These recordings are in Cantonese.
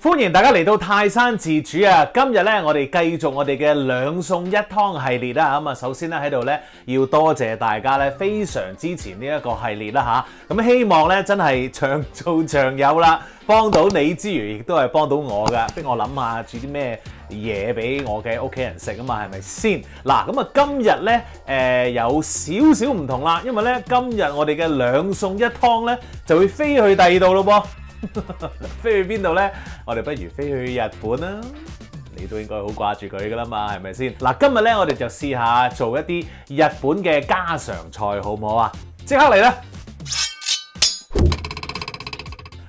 歡迎大家嚟到泰山自主啊！今日咧，我哋繼續我哋嘅兩餸一湯系列啦。咁啊，首先咧喺度咧要多謝大家咧非常支持呢一個系列啦嚇。咁希望咧真係長做長有啦，幫到你之餘，亦都係幫到我噶。逼我諗下煮啲咩嘢俾我嘅屋企人食啊嘛，係咪先？嗱，咁啊今日咧有少少唔同啦，因為咧今日我哋嘅兩餸一湯咧就會飛去第二度咯噃。飛去邊度呢？我哋不如飛去日本啦！你都應該好掛住佢噶啦嘛，係咪先？嗱，今日呢，我哋就試下做一啲日本嘅家常菜，好唔好啊？即刻嚟啦！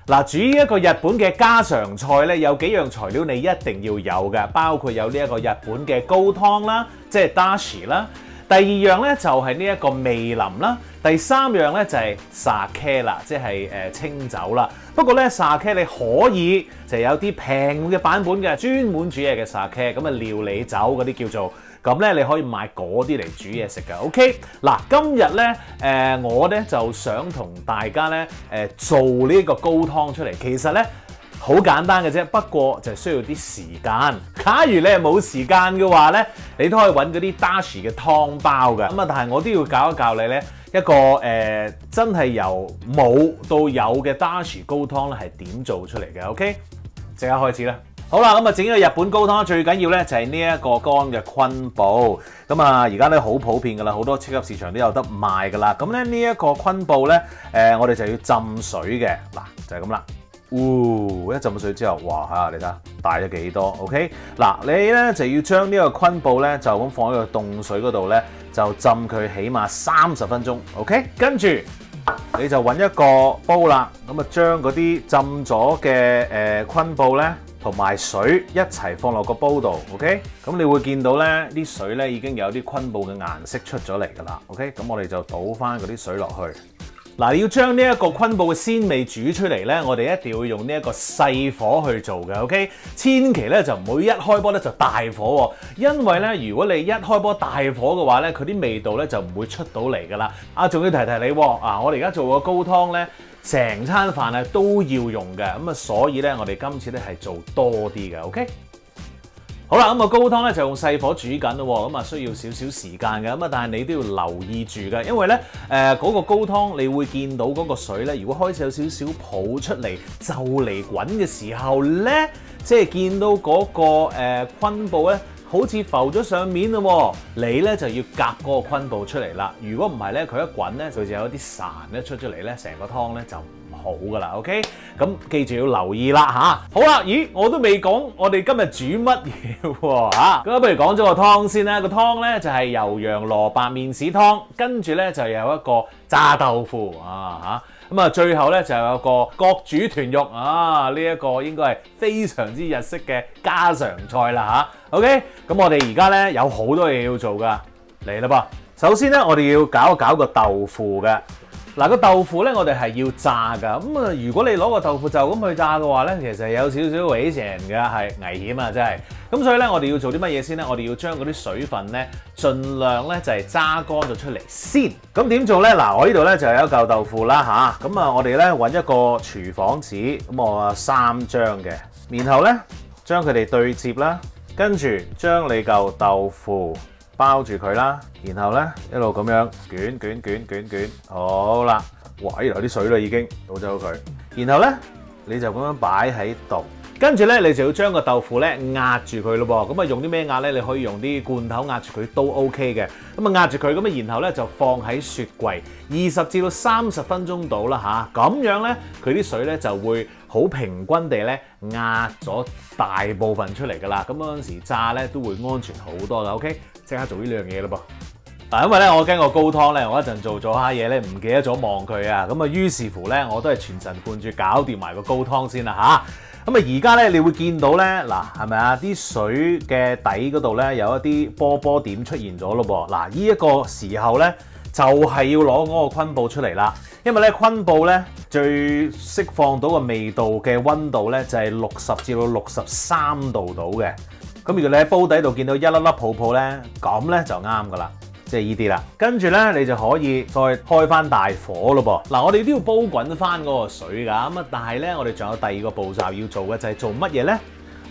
嗱，煮一個日本嘅家常菜呢，有幾樣材料你一定要有嘅，包括有呢一個日本嘅高湯啦，即係 dashi 啦。第二樣咧就係呢一個味淋啦，第三樣咧就係 sake 啦，即係清酒啦。不過咧 sake 你可以就有啲平嘅版本嘅，專門煮嘢嘅 sake， 咁啊料理酒嗰啲叫做，咁咧你可以買嗰啲嚟煮嘢食㗎。OK， 嗱今日咧我咧就想同大家咧做呢個高湯出嚟，其實咧好簡單嘅啫，不過就需要啲時間。假如你係冇時間嘅話咧，你都可以揾嗰啲 dashi 嘅湯包㗎。咁啊，但係我都要教一教你咧一個真係由冇到有嘅 dashi 高湯咧係點做出嚟嘅。OK， 即刻開始啦。好啦，咁啊整呢個日本高湯最緊要咧就係呢一個乾嘅昆布。咁啊而家咧好普遍㗎啦，好多超級市場都有得賣㗎啦。咁咧呢一個昆布咧我哋就要浸水嘅。嗱就係咁啦。一浸水之後，哇嚇！你睇下大咗幾多 ？OK， 嗱，你咧就要將呢個昆布咧就咁放喺個凍水嗰度咧，就浸佢起碼30分鐘。OK， 跟住你就揾一個煲啦，咁啊將嗰啲浸咗嘅昆布咧同埋水一齊放落個煲度。OK， 咁你會見到咧啲水咧已經有啲昆布嘅顏色出咗嚟㗎啦。OK， 咁我哋就倒翻嗰啲水落去。嗱，你要將呢一個昆布嘅鮮味煮出嚟咧，我哋一定要用呢一個細火去做嘅 ，OK？ 千祈咧就唔好一開波咧就大火喎，因為咧如果你一開波大火嘅話咧，佢啲味道咧就唔會出到嚟噶啦。仲要提提你喎，我哋而家做個高湯咧，成餐飯啊都要用嘅，咁啊所以咧我哋今次咧係做多啲嘅 ，OK？好啦，咁個高湯咧就用細火煮緊咯，咁啊需要少少時間嘅，咁啊但係你都要留意住嘅，因為咧嗰個高湯你會見到嗰個水咧，如果開始有少少泡出嚟就嚟滾嘅時候咧，即係見到嗰個昆布咧好似浮咗上面咯，你咧就要夾嗰個昆布出嚟啦。如果唔係咧，佢一滾咧佢就有啲潺咧出咗嚟咧，成個湯咧就好噶啦 ，OK？ 咁記住要留意啦嚇。好啦，咦，我都未講我哋今日煮乜嘢喎嚇。咁不如講咗個湯先啦。個湯咧就係油羊蘿蔔麵豉湯，跟住咧就有一個炸豆腐啊嚇。咁啊，最後咧就有個角煮豚肉啊。呢一個應該係非常之日式嘅家常菜啦嚇。OK？ 咁我哋而家咧有好多嘢要做噶，嚟啦噃。首先咧，我哋要搞一搞個豆腐嘅。嗱，個豆腐咧，我哋係要炸㗎。咁啊，如果你攞個豆腐就咁去炸嘅話咧，其實有少少危險嘅，係危險啊，真係。咁所以咧，我哋要做啲乜嘢先咧？我哋要將嗰啲水分咧，盡量咧就係揸乾咗出嚟先。咁點做咧？嗱，我呢度咧就有一嚿豆腐啦嚇。咁啊，我哋咧揾一個廚房紙，咁我3張嘅，然後咧將佢哋對接啦，跟住將你嚿豆腐包住佢啦，然後咧一路咁樣捲，好啦，哇！呢度有啲水啦已經，倒走佢，然後咧你就咁樣擺喺度，跟住咧你就要將個豆腐咧壓住佢咯噃，咁啊用啲咩壓咧？你可以用啲罐頭壓住佢都 OK 嘅，咁啊壓住佢，咁啊然後咧就放喺雪櫃20至到30分鐘到啦嚇，咁樣咧佢啲水咧就會好平均地咧壓咗大部分出嚟噶啦，咁嗰陣時炸咧都會安全好多噶 ，OK？ 即刻做呢兩樣嘢咯噃。嗱，因為咧我驚個高湯咧，我一陣做咗下嘢咧唔記得咗望佢啊，咁啊於是乎咧我都係全神貫注搞掂埋個高湯先啦嚇。咁啊而家咧你會見到咧嗱係咪啊啲水嘅底嗰度咧有一啲波波點出現咗咯噃。嗱呢一個時候咧就係要攞嗰個昆布出嚟啦，因為咧昆布咧最釋放到個味道嘅溫度咧就係60至到63度到嘅。咁如果你喺煲底度見到一粒粒泡泡咧，咁咧就啱噶啦。即係依啲啦。跟住咧，你就可以再開翻大火咯噃。嗱，我哋都要煲滾翻嗰個水㗎。咁啊，但係咧，我哋仲有第二個步驟要做嘅，就係做乜嘢咧？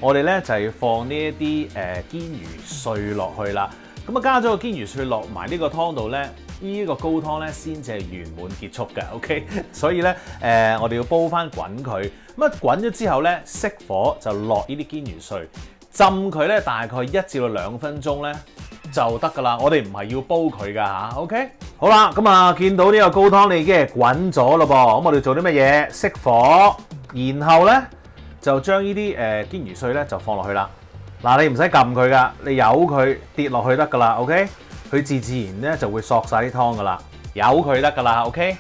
我哋咧就係放呢一啲堅魚碎落去啦。咁啊，加咗個堅魚碎落埋呢個湯度咧，呢個高湯咧先至係圓滿結束嘅。OK， 所以咧我哋要煲翻滾佢。咁啊，滾咗之後咧，熄火就落呢啲堅魚碎，浸佢咧大概1至2分鐘咧就得㗎啦。我哋唔係要煲佢㗎嚇。OK， 好啦，咁啊見到呢個高湯你已經係滾咗咯噃。咁我哋做啲乜嘢？熄火，然後咧就將呢啲堅魚碎咧就放落去啦。嗱，你唔使撳佢㗎，你由佢跌落去得㗎啦。OK， 佢自然咧就會索晒啲湯㗎啦，由佢得㗎啦。OK，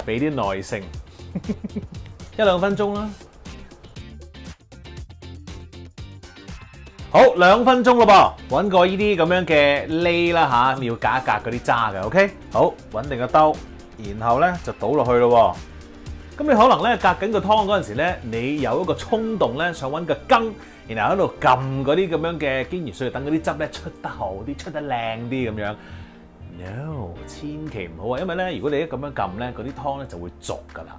俾啲耐性，1、2分鐘啦。好，2分鐘咯噃，揾個呢啲咁樣嘅瀝啦嚇，你要隔一隔嗰啲渣嘅。OK， 好，穩定個兜，然後咧就倒落去咯。咁你可能咧隔緊個湯嗰陣時咧，你有一個衝動咧，想揾個羹，然後喺度撳嗰啲咁樣嘅堅魚碎，等嗰啲汁咧出得好啲，出得靚啲咁樣。No， 千祈唔好啊，因為咧如果你一咁樣撳咧，嗰啲湯咧就會濁噶啦。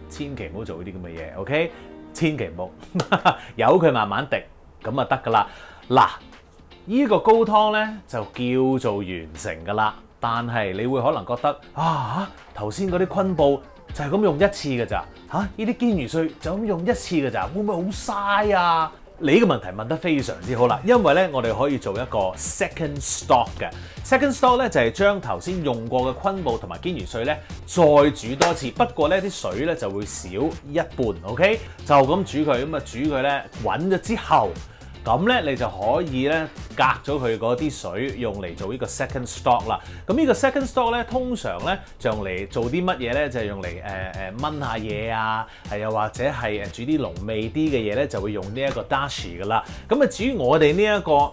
千祈唔好做呢啲咁嘅嘢 ，OK？ 千祈唔好，由佢慢慢滴，咁啊得噶啦。嗱，呢個高湯咧就叫做完成噶啦。但係你會可能覺得啊，頭先嗰啲昆布就係咁用一次㗎咋嚇？呢啲堅魚碎就咁用一次㗎咋，會唔會好嘥啊？你呢個問題問得非常之好啦，因為咧我哋可以做一個 second stock 嘅 second stock 咧就係將頭先用過嘅昆布同埋堅魚碎咧再煮多次，不過咧啲水咧就會少一半 ，OK？ 就咁煮佢，咁啊煮佢咧滾咗之後。咁咧，你就可以咧隔咗佢嗰啲水，用嚟做呢個 second stock 啦。咁呢個 second stock 咧，通常咧就用嚟做啲乜嘢咧？就係用嚟燜下嘢啊，又或者係煮啲濃味啲嘅嘢咧，就會用呢一個 dashi 噶啦。咁啊，至於我哋呢一個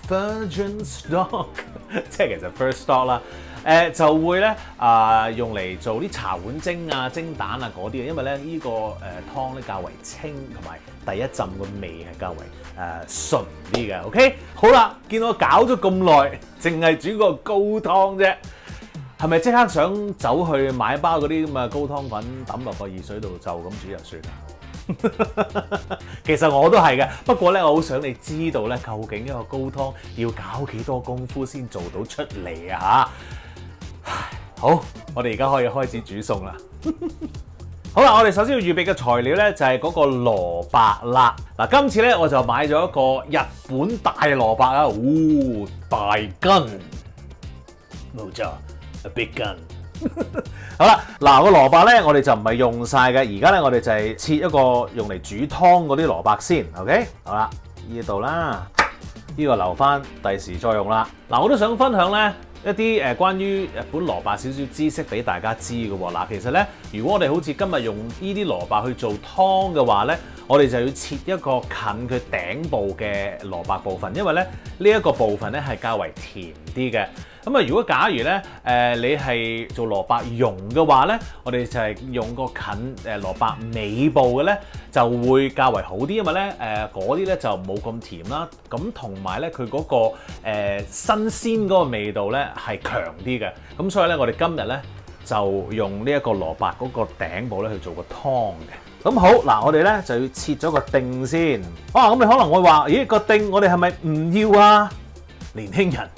virgin stock， 即係其實 first stock 啦。就會咧用嚟做啲茶碗蒸啊、蒸蛋啊嗰啲嘅，因為咧呢個湯咧較為清，同埋第一浸個味係較為純啲嘅。OK， 好啦，見我搞咗咁耐，淨係煮個高湯啫，係咪即刻想走去買包嗰啲咁嘅高湯粉抌落個熱水度就咁煮就算啦？其實我都係嘅，不過咧我好想你知道咧，究竟一個高湯要搞幾多功夫先做到出嚟啊？好，我哋而家可以開始煮餸啦。好啦，我哋首先要預備嘅材料咧就係嗰個蘿蔔啦。嗱，今次咧我就買咗一個日本大蘿蔔啊，大根，冇錯 ，a big gun。好啦，嗱個蘿蔔咧我哋就唔係用晒嘅，而家咧我哋就係切一個用嚟煮湯嗰啲蘿蔔先 ，OK？ 好啦，呢度啦，呢個留翻第時再用啦。嗱，我都想分享咧。一啲關於日本蘿蔔少少知識俾大家知嘅喎。嗱，其實咧，如果我哋好似今日用呢啲蘿蔔去做湯嘅話咧，我哋就要切一個近佢頂部嘅蘿蔔部分，因為咧呢一個部分咧係較為甜啲嘅。咁啊，如果假如咧你係做蘿蔔蓉嘅話咧，我哋就係用個近蘿蔔尾部嘅咧就會較為好啲，因為咧嗰啲咧就冇咁甜啦。咁同埋咧佢嗰個新鮮嗰個味道咧係強啲嘅。咁所以咧我哋今日咧就用呢一個蘿蔔嗰個頂部咧去做個湯嘅。咁好嗱，我哋咧就要切咗個丁先。咁你可能會話：咦，個丁我哋係咪唔要啊？年輕人，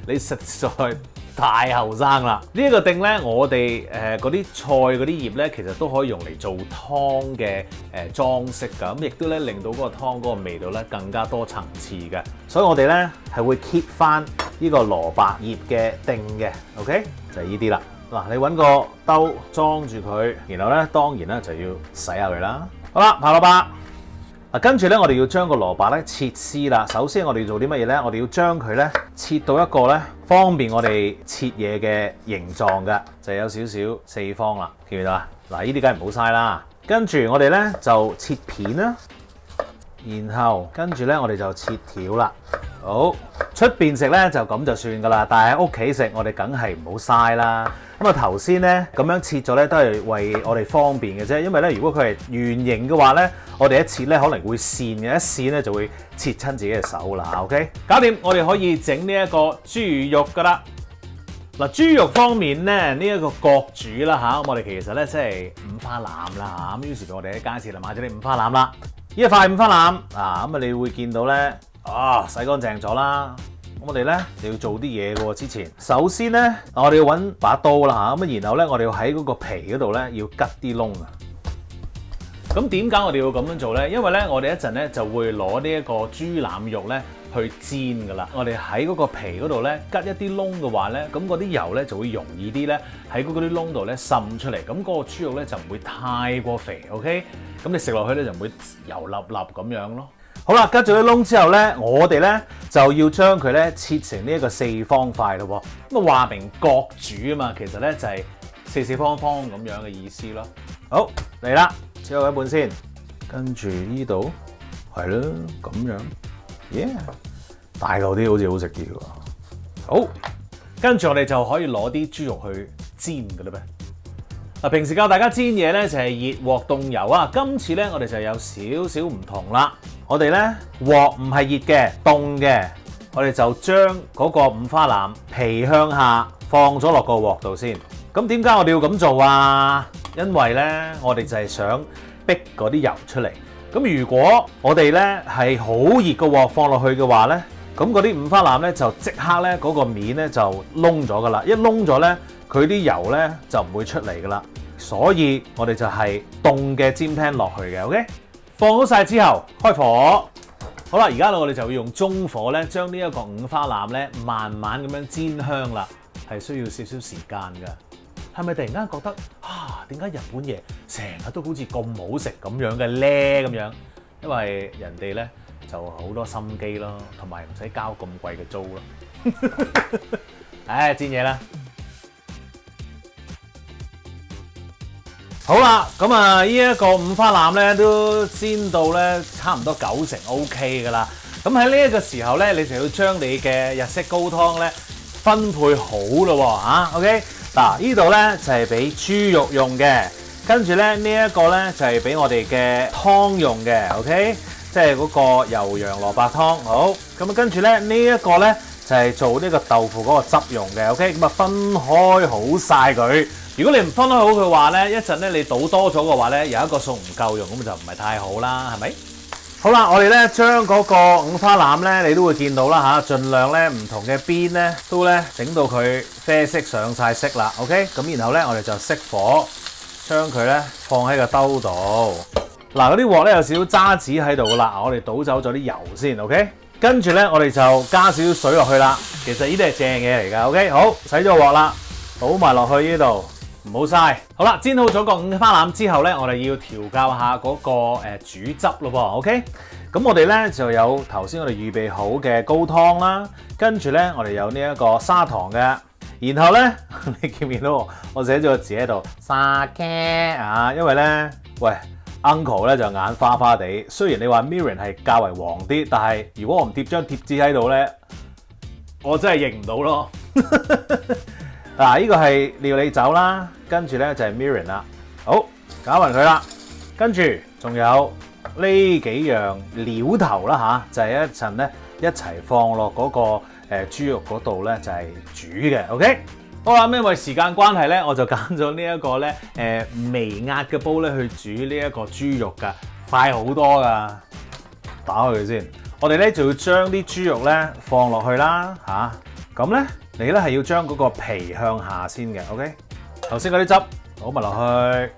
你實在太後生啦！呢一個丁咧，我哋嗰啲菜嗰啲葉咧，其實都可以用嚟做湯嘅裝飾㗎。咁亦都咧令到嗰個湯嗰個味道咧更加多層次嘅。所以我哋咧係會 keep 翻呢個蘿蔔葉嘅丁嘅。OK， 就係呢啲啦。嗱，你揾個兜裝住佢，然後咧當然咧就要洗下佢啦。好啦，拍蘿蔔。嗱，跟住咧我哋要將個蘿蔔咧切絲啦。首先我哋要做啲乜嘢咧？我哋要將佢咧切到一個咧方便我哋切嘢嘅形狀嘅，就有少少四方啦。記唔記得啊？嗱，呢啲梗係唔好嘥啦。跟住我哋咧就切片啦，然後跟住咧我哋就切條啦。好，出邊食咧就咁就算噶啦，但係喺屋企食我哋梗係唔好嘥啦。咁啊頭先咧咁樣切咗咧都係為我哋方便嘅啫，因為咧如果佢係圓形嘅話咧，我哋一切咧可能會跣嘅，一跣咧就會切親自己嘅手啦。OK， 搞掂，我哋可以整呢一個豬肉噶啦。嗱，豬肉方面咧，呢一個角煮啦嚇，咁我哋其實咧即係五花腩啦嚇，咁於是我哋喺街市度買咗啲五花腩啦，呢一塊五花腩啊，咁啊你會見到咧洗乾淨咗啦。咁我哋咧就要做啲嘢嘅喎，之前首先咧我哋要揾把刀啦嚇，咁然後咧我哋要喺嗰個皮嗰度咧要吉啲窿啊。咁點解我哋要咁樣做咧？因為咧我哋一陣咧就會攞呢一個豬腩肉咧去煎噶啦。我哋喺嗰個皮嗰度咧吉一啲窿嘅話咧，咁嗰啲油咧就會容易啲咧喺嗰啲窿度咧滲出嚟。咁嗰個豬肉咧就唔會太過肥。OK， 咁你食落去咧就唔會油粒粒咁樣咯。好啦，吉咗啲窿之後咧，我哋咧就要將佢咧切成呢一個四方塊咯。咁啊話明角煮啊嘛，其實咧就係四四方方咁樣嘅意思咯。好，嚟啦！切好一半先，跟住呢度係咯，咁樣，大嚿啲好似好食啲喎。好，跟住我哋就可以攞啲豬肉去煎㗎啦咩？嗱，平時教大家煎嘢咧就係熱鑊凍油啊，今次咧我哋就有少少唔同啦。我哋咧鑊唔係熱嘅，凍嘅，我哋就將嗰個五花腩皮向下放咗落個鑊度先。咁點解我哋要咁做啊？因為咧，我哋就係想逼嗰啲油出嚟。咁如果我哋咧係好熱個鑊放落去嘅話咧，咁嗰啲五花腩咧就即刻咧嗰個面咧就燶咗噶啦。一燶咗咧，佢啲油咧就唔會出嚟噶啦。所以我哋就係凍嘅煎 pan 落去嘅。OK， 放好晒之後開火。好啦，而家我哋就要用中火咧，將呢一個五花腩咧慢慢咁樣煎香啦，係需要少少時間㗎。係咪突然間覺得點解日本嘢成日都好似咁好食咁樣嘅咧？咁樣，因為人哋咧就好多心機咯，同埋唔使交咁貴嘅租咯。唉，煎嘢啦！好啦，咁啊，呢一個五花腩咧都煎到咧差唔多90%OK 噶啦。咁喺呢一個時候咧，你就要將你嘅日式高湯咧分配好咯喎，OK。嗱，呢度咧就係俾豬肉用嘅，跟住咧呢一個咧就係俾我哋嘅湯用嘅 ，OK， 即係嗰個油羊蘿蔔湯。好，咁啊跟住咧呢一個咧就係做呢個豆腐嗰個汁用嘅 ，OK， 咁啊分開好晒佢。如果你唔分開好嘅話咧，一陣咧你倒多咗嘅話咧，有一個餸唔夠用，咁就唔係太好啦，係咪？好啦，我哋咧將嗰個五花腩咧，你都會見到啦嚇，盡量咧唔同嘅邊咧都咧整到佢啡色上晒色啦 ，OK， 咁然後咧我哋就熄火，將佢咧放喺個兜度。嗱，嗰啲鑊咧有少少渣子喺度噶啦，我哋倒走咗啲油先 ，OK， 跟住咧我哋就加少少水落去啦。其實呢啲係正嘢嚟㗎 ，OK， 好，洗咗個鑊啦，倒埋落去呢度。唔好嘥。好啦，煎好咗個五花腩之後咧，我哋要調教下嗰個煮汁咯噃 ，OK？ 咁我哋咧就有頭先我哋預備好嘅高湯啦，跟住咧我哋有呢一個砂糖嘅，然後咧你見唔見到我寫咗個字喺度沙茄啊？因為咧，喂 Uncle 咧就眼花花地，雖然你話 Miriam 係較為黃啲，但係如果我唔貼張貼紙喺度咧，我真係認唔到咯。嗱，呢個係料理酒啦，跟住咧就係 Miriam 啦。好，搞勻佢啦，跟住仲有呢幾樣料頭啦嚇，就係一陣咧一齊放落嗰個豬肉嗰度咧，就係煮嘅。OK， 好啦，因為時間關係咧，我就揀咗呢一個咧微壓嘅煲咧去煮呢一個豬肉㗎，快好多㗎。打開佢先，我哋咧就要將啲豬肉咧放落去啦嚇，咁咧。你咧係要將嗰個皮向下先嘅 ，OK？ 頭先嗰啲汁倒埋落去，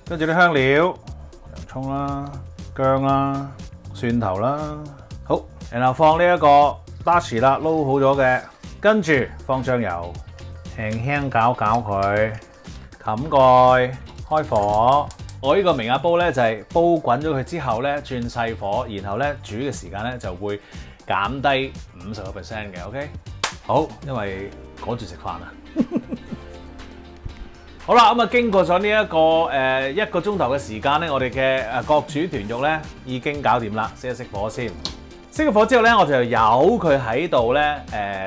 跟住啲香料，洋葱啦、薑啦、蒜頭啦，好，然後放呢一個 dashi 啦，撈好咗嘅，跟住放醬油，輕輕攪攪佢，冚蓋，開火。我呢個微壓煲咧就係煲滾咗佢之後咧轉細火，然後咧煮嘅時間咧就會減低50% 嘅 ，OK？好，因為趕住食飯啊！好啦，咁啊經過咗呢一個1個鐘頭嘅時間咧，我哋嘅角煮豚肉咧已經搞掂啦，熄一熄火先。熄咗火之後咧，我就由佢喺度咧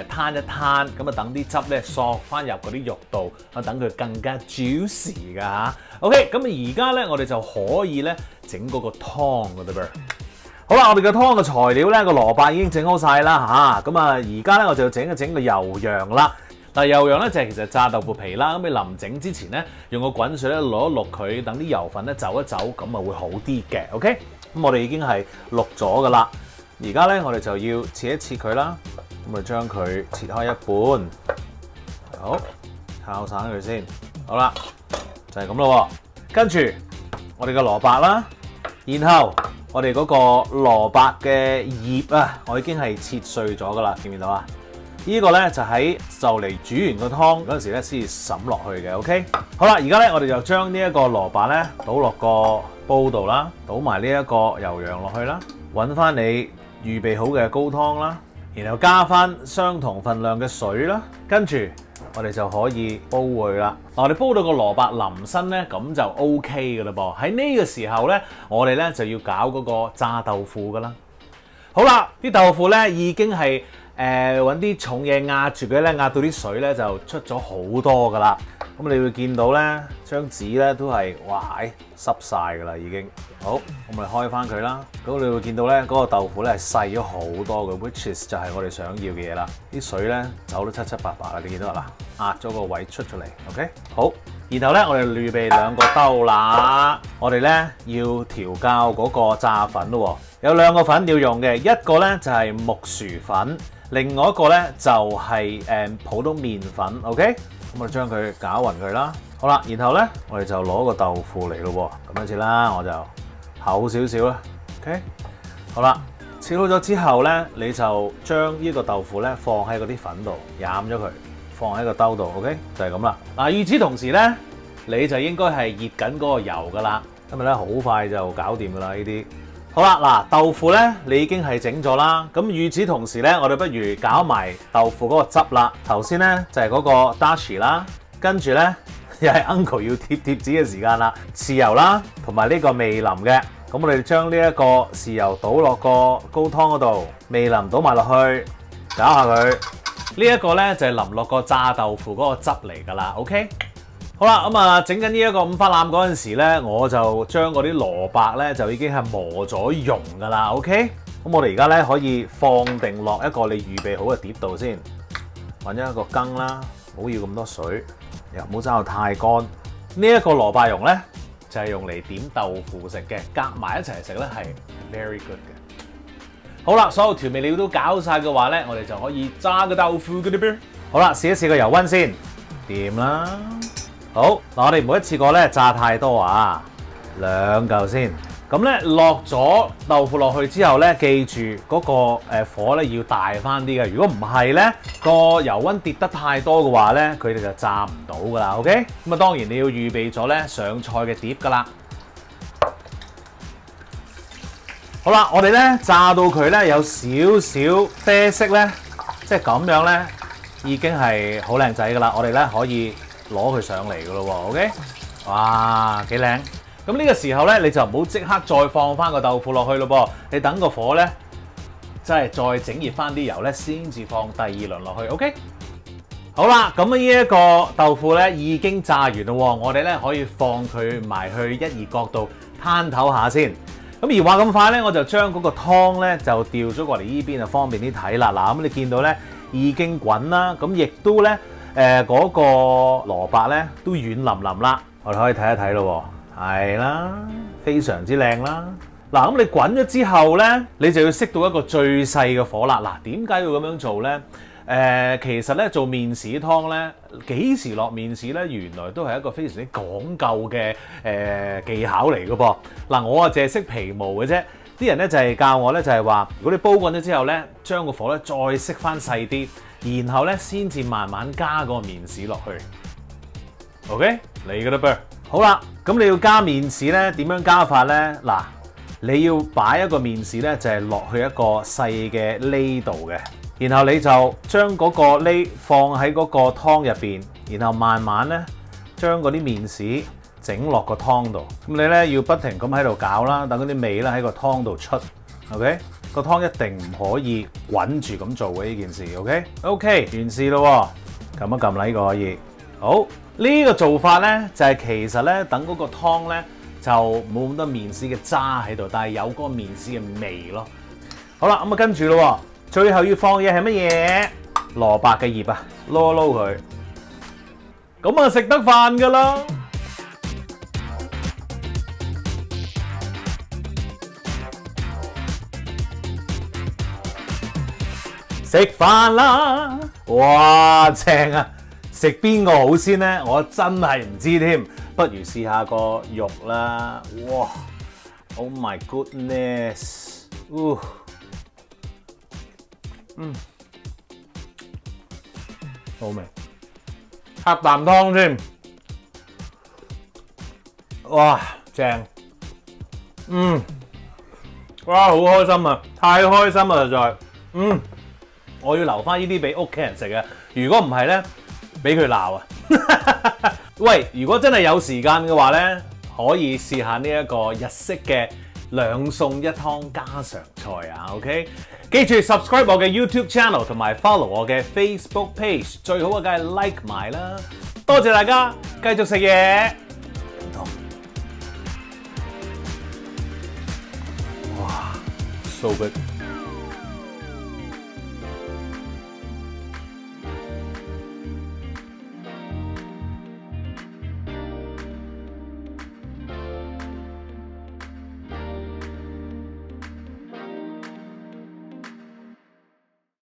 攤一攤，咁啊等啲汁咧索翻入嗰啲肉度，啊等佢更加 juicy 㗎嚇。OK， 咁而家咧我哋就可以咧整嗰個湯㗎啦噃。好啦，我哋嘅湯嘅材料咧，個蘿蔔已經整好晒啦嚇，咁啊而家咧我就要整一整個油羊啦。嗱，油羊咧就係其實炸豆腐皮啦，咁你臨整之前咧用個滾水咧淥一淥佢，等啲油分咧走一走，咁啊會好啲嘅。OK， 咁我哋已經係淥咗噶啦。而家咧，我哋就要切一切佢啦，咁啊將佢切開一半，好，炒散佢先，好啦，就係咁咯。跟住我哋嘅蘿蔔啦，然後我哋嗰個蘿蔔嘅葉啊，我已經係切碎咗噶啦，見唔見到啊？呢個咧就喺就嚟煮完個湯嗰陣時咧先至揼落去嘅。OK， 好啦，而家咧我哋就將呢一個蘿蔔咧倒落個煲度啦，倒埋呢一個油羊落去啦，揾翻你預備好嘅高湯啦，然後加翻相同份量嘅水啦，跟住我哋就可以煲佢啦。嗱，我哋煲到個蘿蔔淋身咧，咁就 OK 嘅啦噃。喺呢個時候咧，我哋咧就要搞嗰個炸豆腐噶啦。好啦，啲豆腐咧已經係揾啲重嘢壓住佢咧，壓到啲水咧就出咗好多噶啦。咁你會見到咧，張紙咧都係哇濕晒噶啦已經。好，咁我哋開翻佢啦。咁你會見到咧，嗰個豆腐咧係細咗好多嘅 ，which is 就係我哋想要嘅嘢啦。啲水咧走得七七八八啦，你見到啦？壓咗個位出咗嚟 ，OK？ 好，然後咧我哋預備兩個兜啦。我哋咧要調校嗰個炸粉咯。有兩個粉要用嘅，一個咧就係木薯粉，另外一個咧就係普通麵粉 ，OK？ 咁我將佢攪勻佢啦。好啦，然後咧我哋就攞個豆腐嚟咯，咁樣先啦，我就厚少少啦 ，OK？ 好啦，切好咗之後咧，你就將呢個豆腐咧放喺嗰啲粉度，飲咗佢，放喺個兜度 ，OK？ 就係咁啦。嗱，與此同時咧，你就應該係熱緊嗰個油噶啦，因為咧好快就搞掂噶啦呢啲。好啦，嗱，豆腐咧你已經係整咗啦，咁與此同時咧，我哋不如搞埋豆腐嗰個汁啦。頭先咧就係嗰個 dashi 啦，跟住咧又係 uncle 要貼紙嘅時間啦，豉油啦，同埋呢個味淋嘅。咁我哋將呢一個豉油倒落個高湯嗰度，味淋倒埋落去，搞下佢。呢一個咧就係淋落個炸豆腐嗰個汁嚟㗎啦 ，OK？好啦，咁啊整緊呢一個五花腩嗰陣時咧，我就將嗰啲蘿蔔咧就已經係磨咗溶噶啦 ，OK？ 咁我哋而家咧可以放定落一個你預備好嘅碟度先，揾一個羹啦，唔好要咁多水，又唔好爭到太乾。呢一個蘿蔔蓉咧就係用嚟點豆腐食嘅，夾埋一齊食咧係 very good 嘅。好啦，所有調味料都搞晒嘅話咧，我哋就可以炸個豆腐嗰啲邊。好啦，試一試個油溫先，掂啦。好，嗱，我哋唔好一次過咧炸太多啊，兩嚿先。咁咧落咗豆腐落去之後咧，記住嗰個火咧要大翻啲嘅。如果唔係咧，個油溫跌得太多嘅話咧，佢哋就炸唔到噶啦。OK， 咁啊當然你要預備咗咧上菜嘅碟噶啦。好啦，我哋咧炸到佢咧有少少啡色咧，即係咁樣咧，已經係好靚仔噶啦。我哋咧可以攞佢上嚟噶咯喎 ，OK？ 哇，幾靚！咁呢個時候咧，你就唔好即刻再放翻個豆腐落去咯噃，你等個火咧，即係再整熱翻啲油咧，先至放第二輪落去 ，OK？ 好啦，咁呢一個豆腐咧已經炸完咯喎，我哋咧可以放佢埋去一熱角度攤唞下先。咁而話咁快咧，我就將嗰個湯咧就調咗過嚟呢邊，就方便啲睇啦。嗱，咁你見到咧已經滾啦，咁亦都咧。嗰個蘿蔔咧都軟腍腍啦，我哋可以睇一睇咯喎，係啦，非常之靚啦。嗱，咁你滾咗之後咧，你就要熄到一個最細嘅火啦。嗱，點解要咁樣做咧？其實咧做麵豉湯咧，幾時落麵豉咧，原來都係一個非常之講究嘅技巧嚟嘅噃。嗱，我啊淨係識皮毛嘅啫。啲人咧就係教我咧就係話，如果你煲滾咗之後咧，將個火咧再熄翻細啲。然後咧，先至慢慢加個麵豉落去。OK， 嚟㗎啦噃。好啦，咁你要加麵豉咧，點樣加法咧？嗱，你要擺一個麵豉咧，就係落去一個細嘅罌度嘅。然後你就將嗰個罌放喺嗰個湯入邊，然後慢慢咧將嗰啲麵豉整落個湯度。咁你咧要不停咁喺度攪啦，等嗰啲味咧喺個湯度出。OK， 個湯一定唔可以滾住咁做嘅呢件事。OK， 完事咯，撳一撳啦，呢個可以。好，呢個做法咧就係其實咧等嗰個湯咧就冇咁多麵絲嘅渣喺度，但係有嗰個麵絲嘅味咯。好啦，咁啊跟住咯，最後要放嘅嘢係乜嘢？蘿蔔嘅葉啊，撈一撈佢，咁啊食得飯噶啦。食飯啦！哇，正啊！食邊個好先呢？我真係唔知添，不如試下個肉啦！哇 ，Oh my goodness！好味，喝啖湯先。哇，正！哇，好開心啊！太開心啦，實在。我要留翻呢啲俾屋企人食啊！如果唔係咧，俾佢鬧啊！喂，如果真係有時間嘅話咧，可以試下呢一個日式嘅2餸1湯家常菜啊 ！OK， 記住 subscribe 我嘅 YouTube channel 同埋 follow 我嘅 Facebook page， 最好嘅梗係 like 埋啦！多謝大家，繼續食嘢。哇，so good！